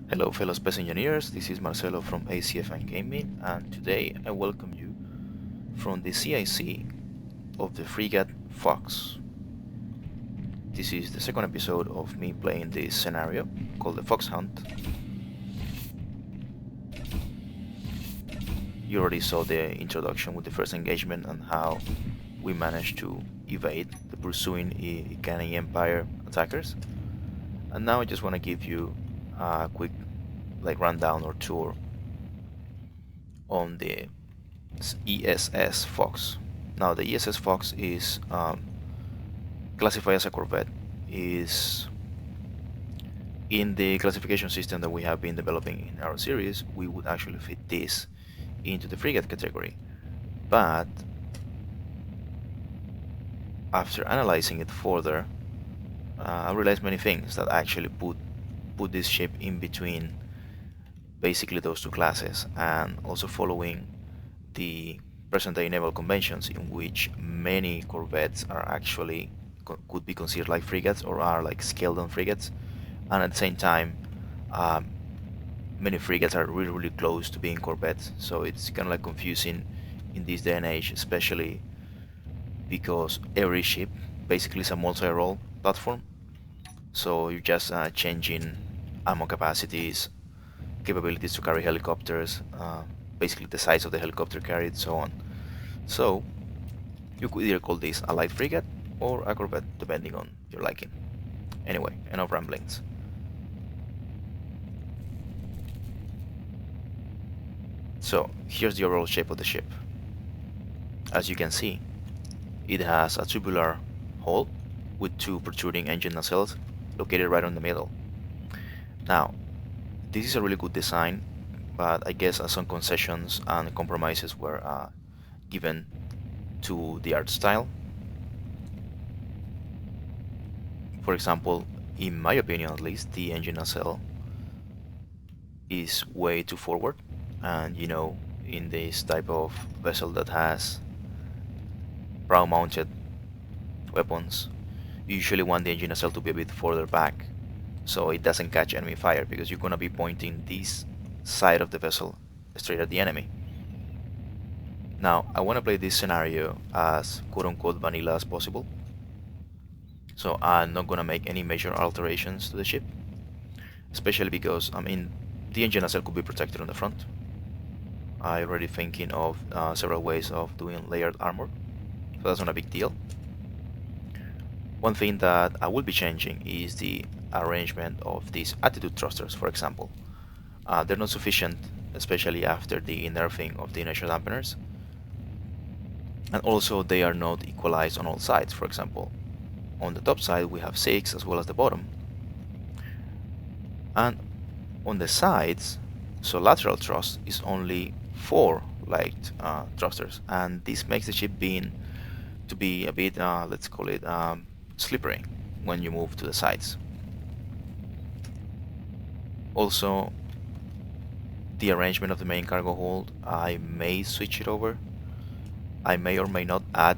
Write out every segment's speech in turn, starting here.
Hello fellow space engineers, this is Marcelo from ACFN Gaming, and today I welcome you from the CIC of the frigate Fox. This is the second episode of me playing this scenario called the Fox Hunt. You already saw the introduction with the first engagement and how we managed to evade the pursuing Icani Empire attackers. And now I just want to give you a quick rundown or tour on the ESS Fox. Now the ESS Fox is classified as a corvette. Is in the classification system that we have been developing in our series, we would actually fit this into the frigate category. But after analyzing it further, I realized many things that actually put this ship in between basically those two classes, and also following the present-day naval conventions in which many corvettes are actually could be considered like frigates or are like scaled-down frigates, and at the same time, um, many frigates are really close to being corvettes. So it's kind of like confusing in this day and age, especially because every ship basically is a multi-role platform. So you're just changing ammo capacities, capabilities to carry helicopters, basically the size of the helicopter carried, so on. So you could either call this a light frigate or a corvette, depending on your liking. Anyway, enough ramblings. So here's the overall shape of the ship. As you can see, it has a tubular hull with two protruding engine nacelles located right on the middle. Now, this is a really good design, but I guess some concessions and compromises were given to the art style. For example, in my opinion at least, the engine nacelle is way too forward, and in this type of vessel that has prow mounted weapons, you usually want the engine nacelle to be a bit further back so it doesn't catch enemy fire, because you're gonna be pointing this side of the vessel straight at the enemy. Now, I want to play this scenario as quote-unquote vanilla as possible, so I'm not gonna make any major alterations to the ship, especially because, I mean, the engine nacelle could be protected on the front. I already thinking of several ways of doing layered armor, so that's not a big deal. One thing that I will be changing is the arrangement of these attitude thrusters, for example. They're not sufficient, especially after the nerfing of the inertial dampeners, and also they are not equalized on all sides. For example, on the top side we have 6 as well as the bottom, and on the sides, so lateral thrust is only 4 light thrusters, and this makes the ship to be a bit, let's call it, slippery when you move to the sides. Also, the arrangement of the main cargo hold, I may switch it over. I may or may not add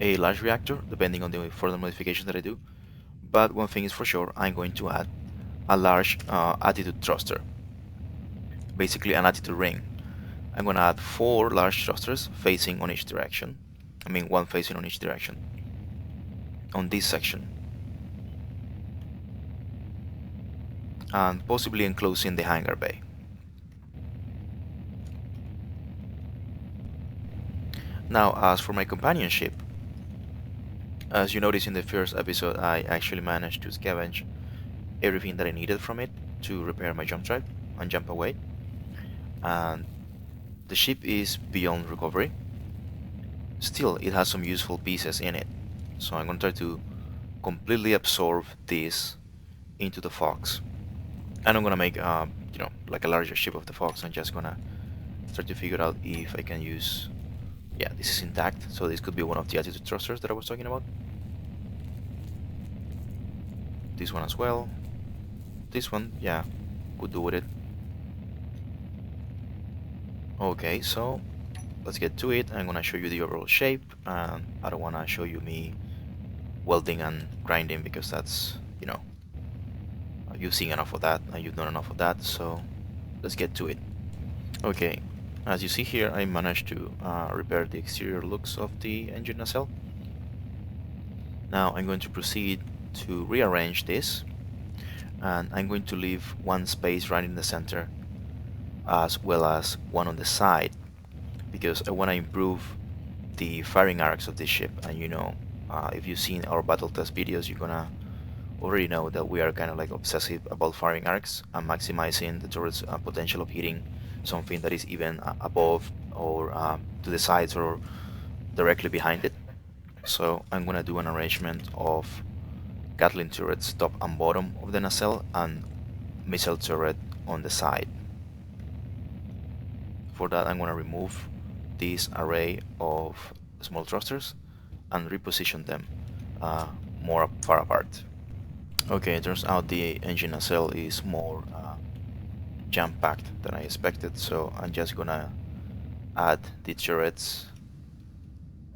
a large reactor, depending on the further modifications that I do. But one thing is for sure, I'm going to add a large attitude thruster, basically an attitude ring. I'm going to add 4 large thrusters facing on each direction. I mean, one facing on each direction on this section, and possibly enclosing the hangar bay. Now, as for my companionship, as you noticed in the first episode, I actually managed to scavenge everything that I needed from it to repair my jump drive and jump away. And the ship is beyond recovery. Still, it has some useful pieces in it. So I'm going to try to completely absorb this into the Fox. And I'm going to make, like a larger ship of the Fox. I'm just going to try to figure out if I can use... Yeah, this is intact, so this could be one of the attitude thrusters that I was talking about. This one as well. This one, yeah, could do with it. Okay, so let's get to it. I'm gonna show you the overall shape, and I don't wanna show you me welding and grinding, because that's, you've seen enough of that and you've done enough of that, so let's get to it. Okay, as you see here, I managed to repair the exterior looks of the engine nacelle. Now I'm going to proceed to rearrange this, and I'm going to leave one space right in the center as well as one on the side, because I want to improve the firing arcs of this ship. And if you've seen our battle test videos, you're gonna already know that we are kind of like obsessive about firing arcs and maximizing the turret's potential of hitting something that is even above or to the sides or directly behind it. So I'm gonna do an arrangement of Gatling turrets top and bottom of the nacelle and missile turret on the side. For that, I'm gonna remove this array of small thrusters and reposition them more far apart. Okay, it turns out the engine nacelle is more jam-packed than I expected, so I'm just gonna add the turrets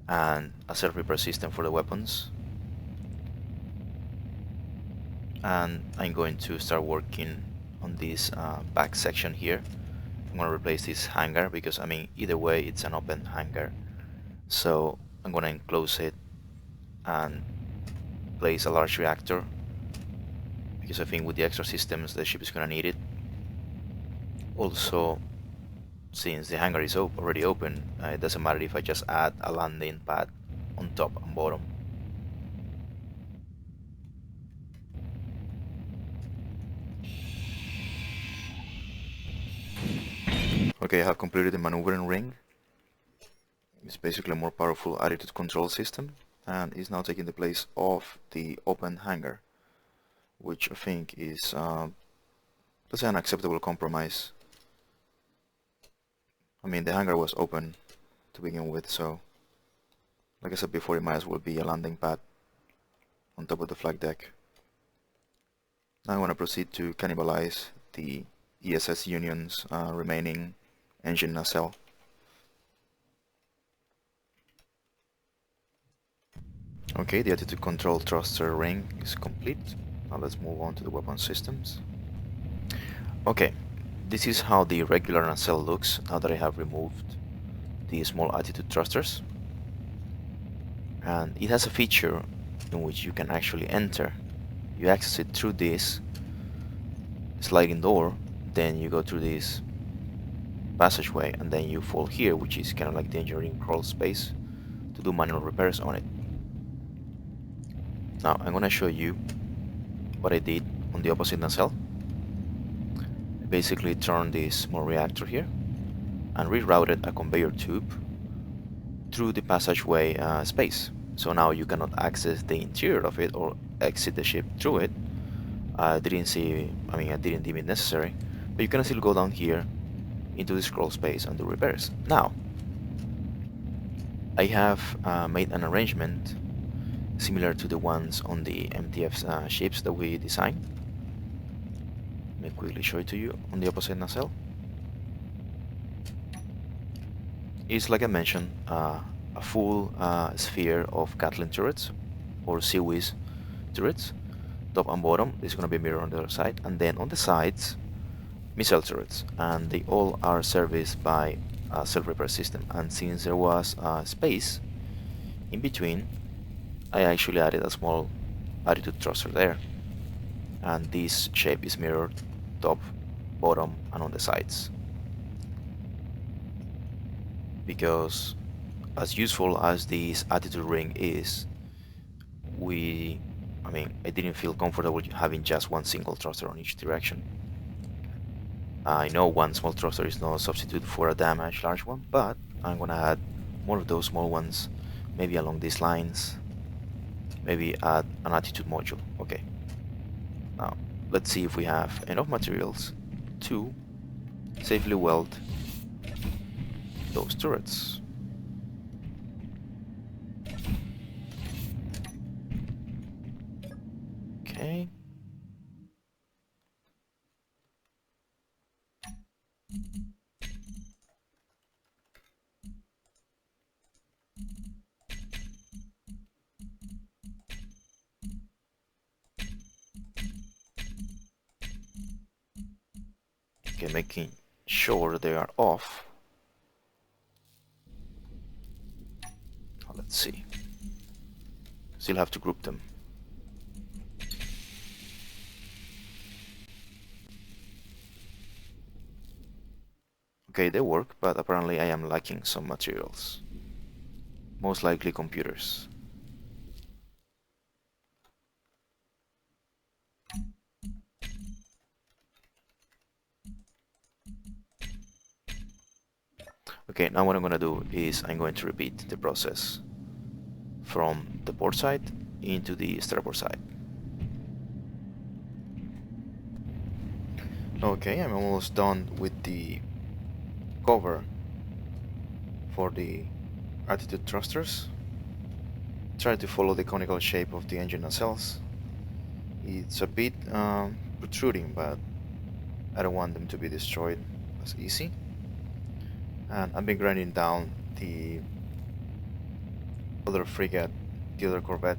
and a self-repair system for the weapons, and I'm going to start working on this back section here. I'm gonna replace this hangar because, I mean, either way it's an open hangar, so I'm gonna enclose it and place a large reactor because I think with the extra systems the ship is gonna need it. Also, since the hangar is already open, it doesn't matter if I just add a landing pad on top and bottom. Okay, I have completed the maneuvering ring. It's basically a more powerful attitude control system, and is now taking the place of the open hangar, which I think is let's say an acceptable compromise. I mean, the hangar was open to begin with, so like I said before, it might as well be a landing pad on top of the flight deck. Now I want to proceed to cannibalize the ESS Union's remaining engine nacelle. Okay, the attitude control thruster ring is complete. Now let's move on to the weapon systems. Okay, this is how the regular nacelle looks now that I have removed the small attitude thrusters. And it has a feature in which you can actually enter. You access it through this sliding door, then you go through this passageway, and then you fall here, which is kind of like the engineering crawl space, to do manual repairs on it. Now I'm gonna show you what I did on the opposite nacelle. I basically turned this small reactor here and rerouted a conveyor tube through the passageway space. So now you cannot access the interior of it or exit the ship through it. I didn't deem it necessary, but you can still go down here into the scroll space and do repairs. Now, I have made an arrangement similar to the ones on the MTF ships that we designed. Let me quickly show it to you on the opposite nacelle. It's like I mentioned, a full sphere of Gatling turrets or Seawiz turrets, top and bottom. There's going to be a mirror on the other side, and then on the sides, missile turrets, and they all are serviced by a self-repair system. And since there was space in between, I actually added a small attitude thruster there, and this shape is mirrored top, bottom, and on the sides. Because as useful as this attitude ring is, I didn't feel comfortable having just one single thruster on each direction. I know one small thruster is no substitute for a damaged large one, but I'm gonna add more of those small ones, maybe along these lines, maybe add an attitude module. Okay, now let's see if we have enough materials to safely weld those turrets. Okay. Okay, making sure they are off. Let's see. Still have to group them. Okay, they work, but apparently I am lacking some materials. Most likely computers. Okay, now what I'm gonna do is I'm going to repeat the process from the port side into the starboard side. Okay, I'm almost done with the cover for the attitude thrusters. Try to follow the conical shape of the engine nacelles. It's a bit protruding, but I don't want them to be destroyed as easy. And I've been grinding down the other frigate, the other corvette.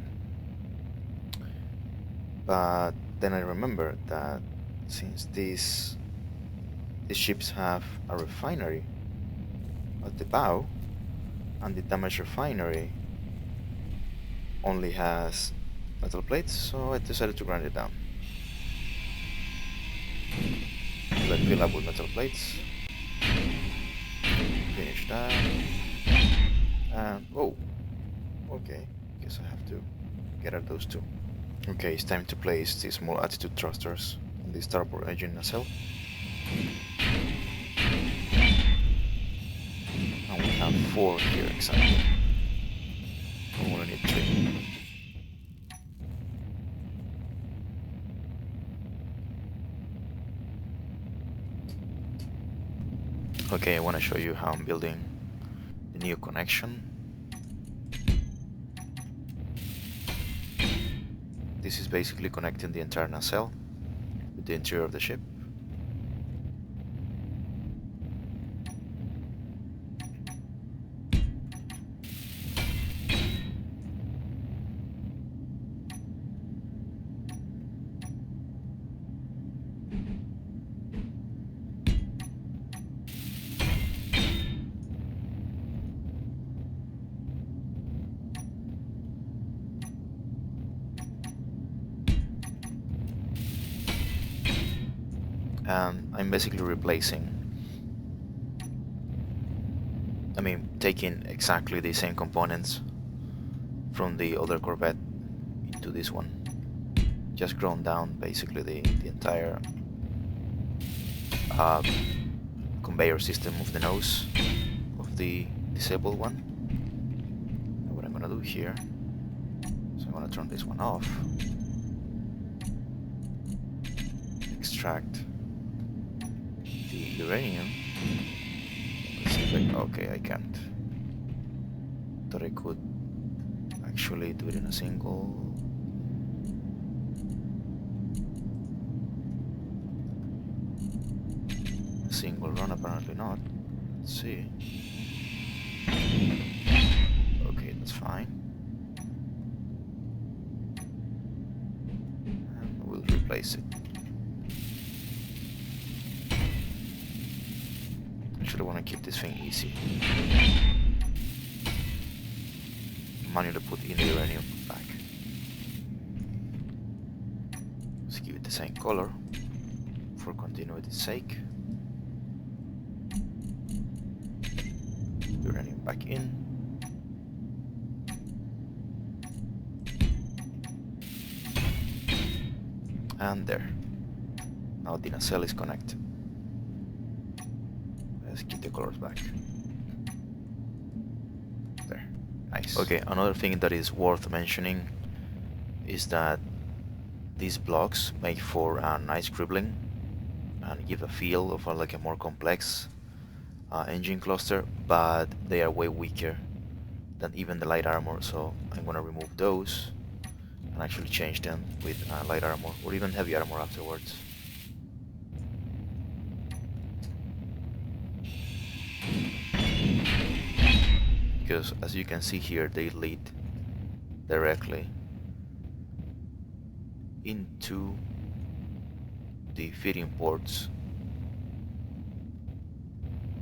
But then I remember that since these ships have a refinery at the bow, and the damaged refinery only has metal plates, so I decided to grind it down. Let fill up with metal plates. Finish that. And oh, okay. Guess I have to get at those two. Okay, it's time to place the small attitude thrusters on the starboard engine nacelle. And we have 4 here exactly. We only need 3. Okay, I want to show you how I'm building the new connection. This is basically connecting the entire nacelle with the interior of the ship. And I'm basically taking exactly the same components from the other Corvette into this one. Just ground down basically the entire conveyor system of the nose of the disabled one. And what I'm gonna do here is I'm gonna turn this one off, extract the uranium. Let's see if okay, I can't. Thought I could actually do it in a single run, apparently not. Let's see. Okay, that's fine. And we'll replace it. Actually, I want to keep this thing easy. Manually put in the uranium back. Let's give it the same color for continuity's sake. Uranium back in. And there. Now the nacelle is connected. Let's keep the colors back. There. Nice. Okay, another thing that is worth mentioning is that these blocks make for a nice scribbling and give a feel of like a more complex engine cluster, but they are way weaker than even the light armor, so I'm gonna remove those and actually change them with light armor or even heavy armor afterwards. Because as you can see here, they lead directly into the feeding ports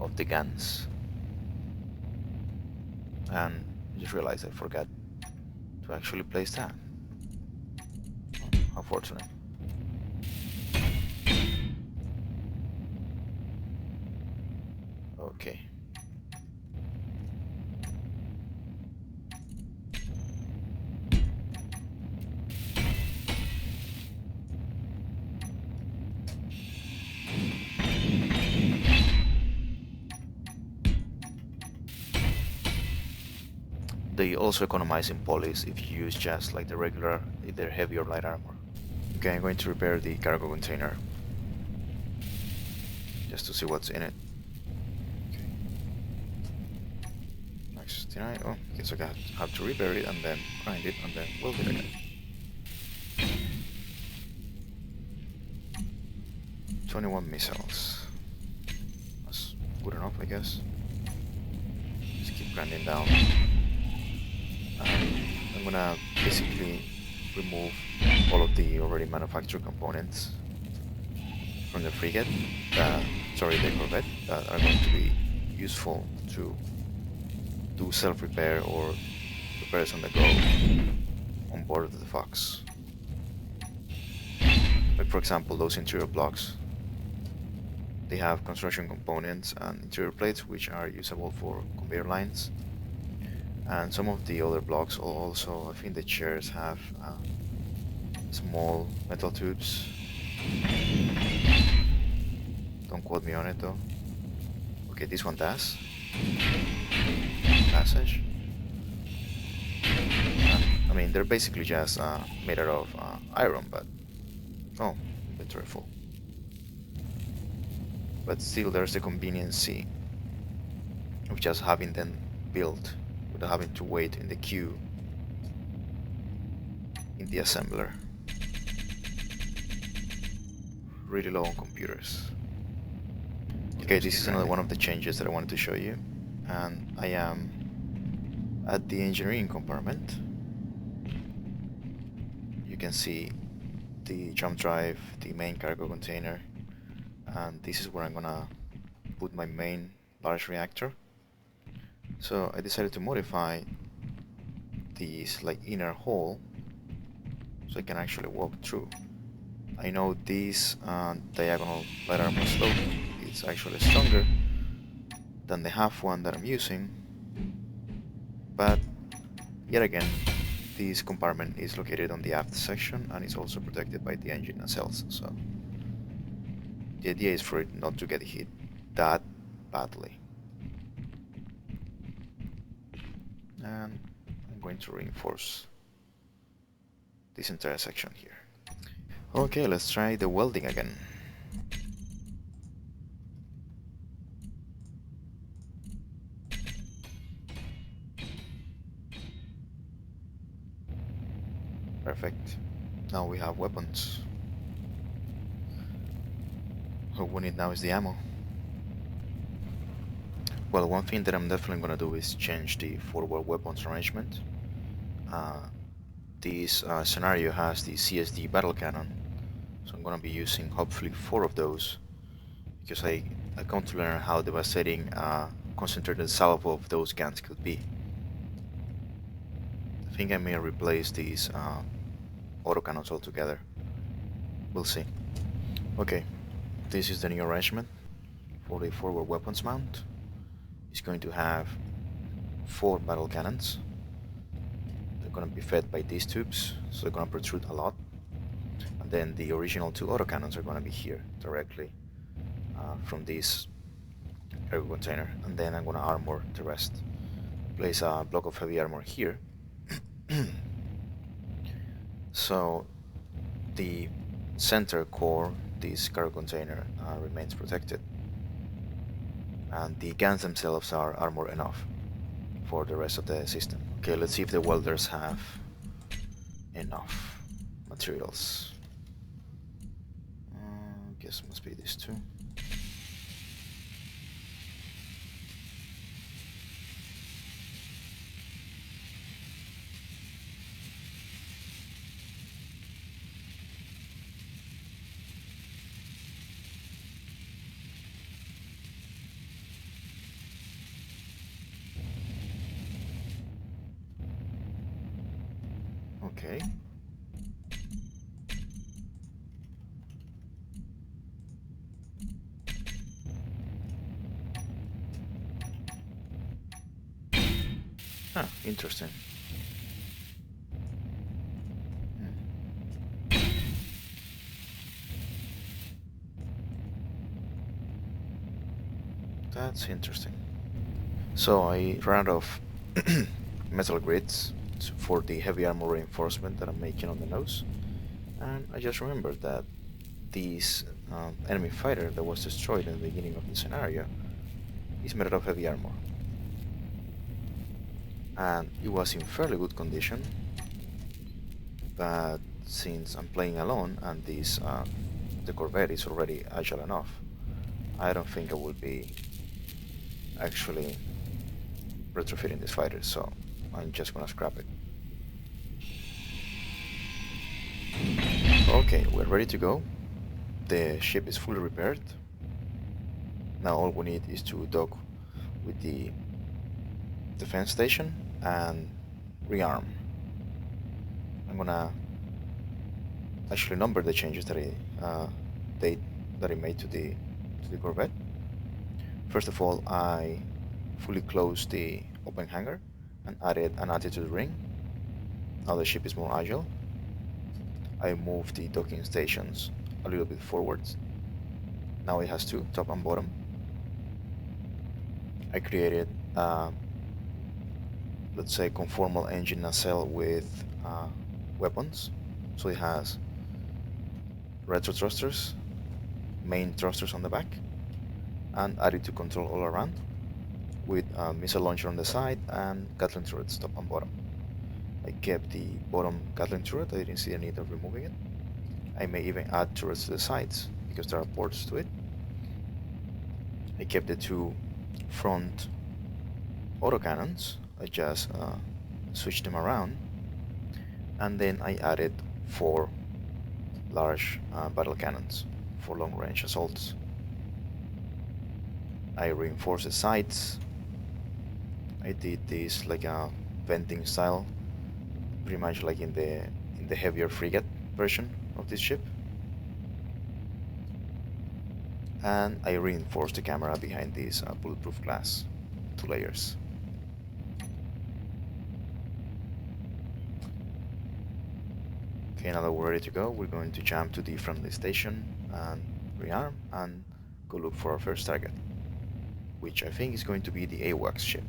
of the guns. And I just realized I forgot to actually place that. How fortunate. Okay. They also economize in polys if you use just like the regular, either heavy or light armor. Okay, I'm going to repair the cargo container just to see what's in it. Okay. Nice 69. Oh, guess I have to repair it and then grind it and then weld it again. 21 missiles. That's good enough, I guess. Just keep grinding down. I'm gonna basically remove all of the already manufactured components from the frigate, the corvette, that are going to be useful to do self-repair or repairs on the go on board the Fox. Like for example, those interior blocks. They have construction components and interior plates which are usable for conveyor lines. And some of the other blocks also, I think the chairs have small metal tubes. Don't quote me on it though. Okay, this one does. Passage. I mean, they're basically just made out of iron, but oh, inventory full. But still, there's the conveniency of just having them built without having to wait in the queue in the assembler. Really low on computers. Okay, this is another one of the changes that I wanted to show you, and I am at the engineering compartment. You can see the jump drive, the main cargo container, and this is where I'm gonna put my main large reactor. So I decided to modify this like inner hole so I can actually walk through. I know this diagonal light armor slope is actually stronger than the half one that I'm using, but yet again, this compartment is located on the aft section and is also protected by the engine nacelles, so the idea is for it not to get hit that badly. And I'm going to reinforce this entire section here. Okay, let's try the welding again. Perfect. Now we have weapons. What we need now is the ammo. Well, one thing that I'm definitely gonna do is change the forward weapons arrangement. This scenario has the CSD battle cannon, so I'm gonna be using hopefully 4 of those, because I come to learn how devastating concentrated salvo of those guns could be. I think I may replace these autocannons altogether. We'll see. Okay, this is the new arrangement for the forward weapons mount. It's going to have 4 battle cannons. They're going to be fed by these tubes, so they're going to protrude a lot. And then the original 2 autocannons are going to be here directly from this cargo container, and then I'm going to armor the rest. Place a block of heavy armor here. So the center core, this cargo container, remains protected, and the guns themselves are armor enough for the rest of the system. Okay, let's see if the welders have enough materials. Guess it must be these 2. Okay. Ah, interesting. Hmm, that's interesting. So I ran out of metal grids for the heavy armor reinforcement that I'm making on the nose, and I just remembered that this enemy fighter that was destroyed in the beginning of the scenario is made out of heavy armor, and it was in fairly good condition. But since I'm playing alone and this the Corvette is already agile enough, I don't think I will be actually retrofitting this fighter, so I'm just gonna scrap it. Okay, we're ready to go. The ship is fully repaired. Now all we need is to dock with the defense station and rearm. I'm gonna actually number the changes that they that I made to the Corvette. First of all, I fully closed the open hangar and added an attitude ring. Now the ship is more agile. I moved the docking stations a little bit forwards. Now it has two, top and bottom. I created, let's say, conformal engine nacelle with weapons. So it has retro thrusters, main thrusters on the back, and attitude control all around, with a missile launcher on the side and Gatling turrets top and bottom. I kept the bottom Gatling turret, I didn't see the need of removing it. I may even add turrets to the sides because there are ports to it. I kept the two front autocannons. I just switched them around, and then I added four large battle cannons for long range assaults. I reinforced the sides. I did this like a venting style, pretty much like in the heavier frigate version of this ship. And I reinforced the camera behind this bulletproof glass, 2 layers. Okay, now that we're ready to go, we're going to jump to the friendly station and rearm and go look for our first target, which I think is going to be the AWACS ship.